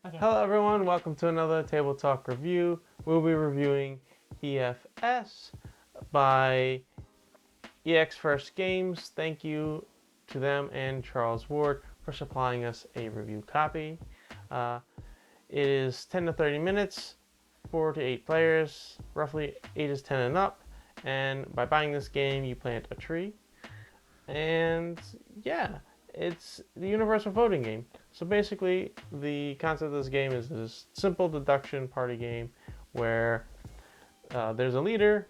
Okay. Hello everyone, welcome to another Table Talk review. We'll be reviewing EFS by EX First Games. Thank you to them and Charles Ward for supplying us a review copy. Uh, it is 10 to 30 minutes, 4 to 8 players, roughly ages 10 and up. And by buying this game, you plant a tree. And yeah, it's the universal voting game. So basically, the concept of this game is this simple deduction party game where there's a leader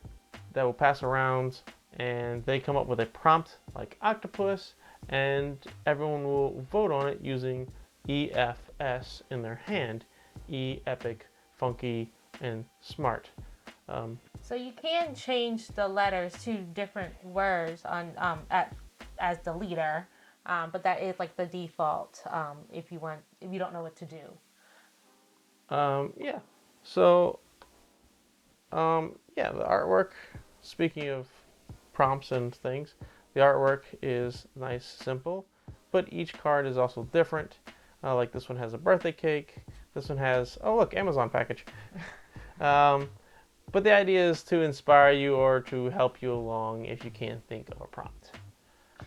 that will pass around and they come up with a prompt like octopus, and everyone will vote on it using EFS in their hand. E, epic, funky, and smart. Um, So you can change the letters to different words as the leader, but that is like the default if you don't know what to do. yeah. So yeah, the artwork, speaking of prompts and things, the artwork is nice, simple, but each card is also different. Like this one has a birthday cake. This one has, oh look, Amazon package. um, but the idea is to inspire you or to help you along if you can't think of a prompt.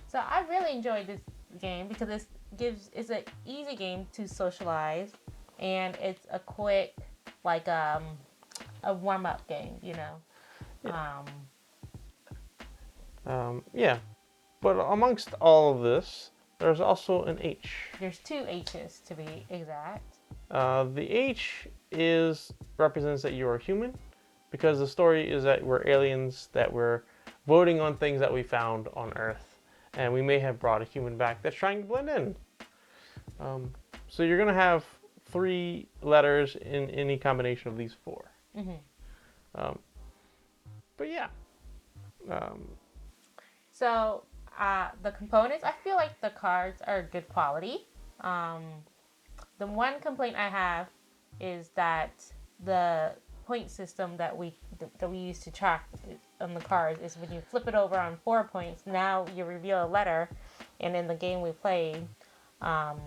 So I really enjoyed this game because it's an easy game to socialize, and it's a quick like a warm up game. Yeah. Um, Yeah. But amongst all of this, there's also an H. there's two H's to be exact. The H is represents that you are human, because the story is that we're aliens that we're voting on things that we found on Earth, and we may have brought a human back that's trying to blend in. Um, so you're gonna have three letters in any combination of these four. Mm-hmm. Um, but yeah, um, So the components, I feel like the cards are good quality. Um, the one complaint I have is that the point system that we use to track on the cards is when you flip it over on 4 points. Now you reveal a letter, and in the game we played, um,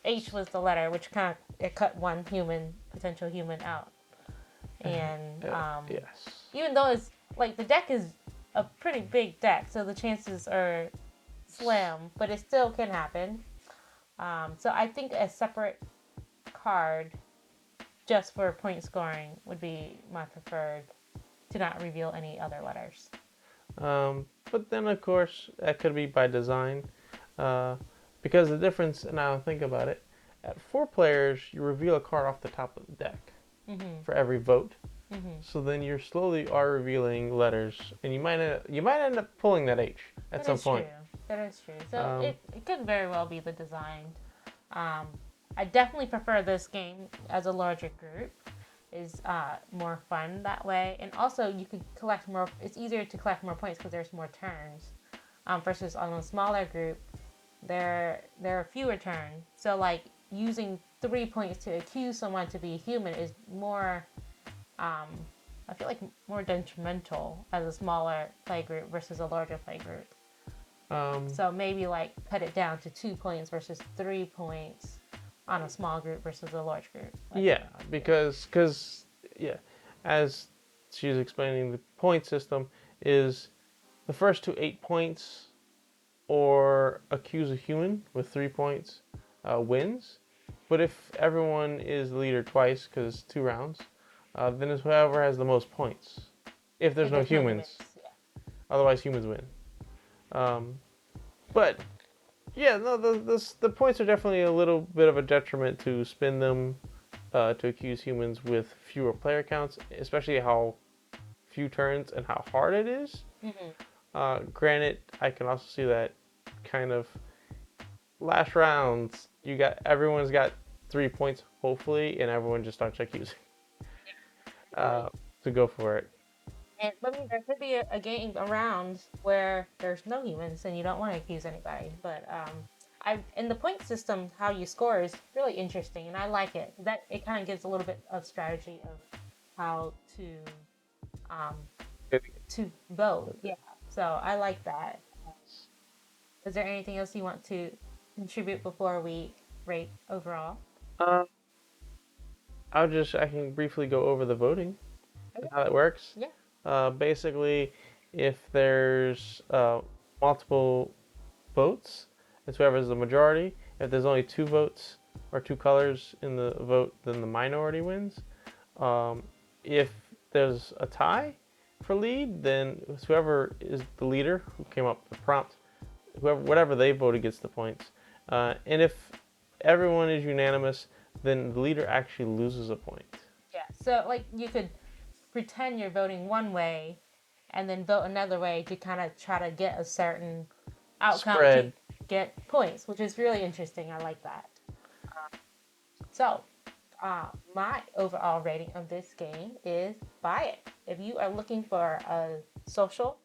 H was the letter, which kind of it cut one potential human out. And yes. even though it's like the deck is a pretty big deck, so the chances are slim, but it still can happen. So I think a separate card just for point scoring would be my preferred to not reveal any other letters. But then, of course, that could be by design, uh, because the difference, and I don't think about it, at four players, you reveal a card off the top of the deck Mm-hmm. for every vote. Mm-hmm. So then you slowly are revealing letters, and you might end up pulling that H at That some is true. point. That is true. So Um, it could very well be the design. Um, I definitely prefer this game as a larger group. Is more fun that way, and also you could collect more. It's easier to collect more points because there's more turns. Versus on a smaller group, there are fewer turns. So like using 3 points to accuse someone to be human is more. Um, I feel like more detrimental as a smaller play group versus a larger play group. um, So maybe like cut it down to 2 points versus 3 points on a small group versus a large group. Like, yeah, yeah. because yeah, as she's explaining, the point system is the first to 8 points or accuse a human with 3 points wins. But if everyone is the leader twice, because it's 2 rounds, then it's whoever has the most points. If there's If no there's no humans, humans, yeah. otherwise humans win. Um, but yeah, no, the points are definitely a little bit of a detriment to spend them to accuse humans with fewer player counts, especially how few turns and how hard it is. Mm-hmm. Granted, I can also see that kind of last rounds, everyone's got 3 points, hopefully, and everyone just starts accusing uh, Really. to go for it. And I mean, there could be a game around where there's no humans and you don't want to accuse anybody. But I in the point system, how you score is really interesting, and I like it. That it kind of gives a little bit of strategy of how um, to vote. Yeah. So I like that. Is there anything else you want to contribute before we rate overall? I can briefly go over the voting and Okay. how that works. Yeah. Basically, if there's multiple votes, it's whoever's the majority. If there's only 2 votes or 2 colors in the vote, then the minority wins. If there's a tie for lead, then it's whoever is the leader who came up with the prompt, whatever they voted gets the points. And if everyone is unanimous, then the leader actually loses a point. Yeah. So like you could pretend you're voting one way and then vote another way to kind of try to get a certain outcome to Spread. get points, which is really interesting. I like that. So, my overall rating of this game is buy it. If you are looking for a social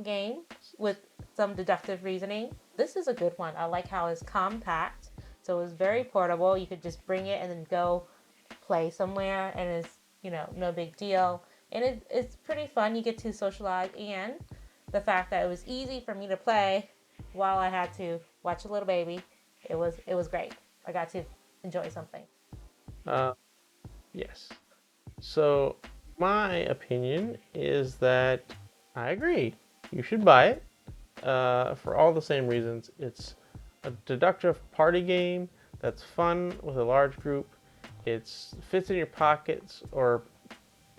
game with some deductive reasoning, this is a good one. I like how it's compact, so it's very portable. You could just bring it and then go play somewhere, and it's no big deal. And it's pretty fun. You get to socialize, and the fact that it was easy for me to play while I had to watch a little baby, it was great. I got to enjoy something. Uh, yes. So my opinion is that I agree. You should buy it for all the same reasons. It's a deductive party game that's fun with a large group. It fits in your pockets or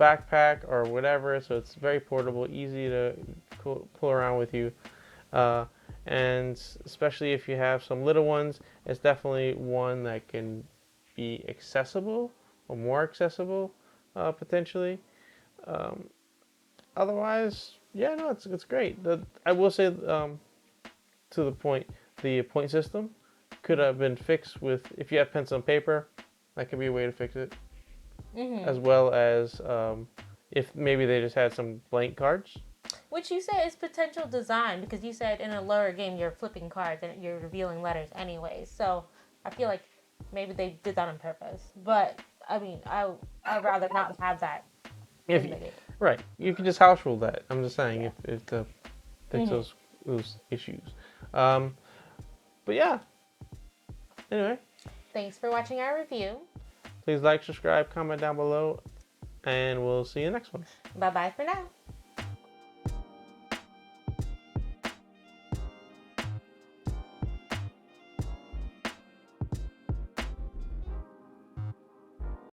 backpack or whatever, so it's very portable, easy to pull around with you. Uh, and especially if you have some little ones, it's definitely one that can be accessible or more accessible potentially. Um, Otherwise, yeah, no, it's great. I will say to the point, the point system could have been fixed with if you have pencil and paper, that could be a way to fix it, as Mm-hmm. well as if maybe they just had some blank cards. Which you said is potential design because you said in a lower game you're flipping cards and you're revealing letters anyways. So I feel like maybe they did that on purpose. But I mean, I'd rather not have that If in you, the game. right, you can just house rule that. I'm just saying Yeah. if to fix Mm-hmm. those issues. Um, but yeah, anyway, Thanks for watching our review. please like, subscribe, comment down below, and we'll see you next one. Bye bye for now.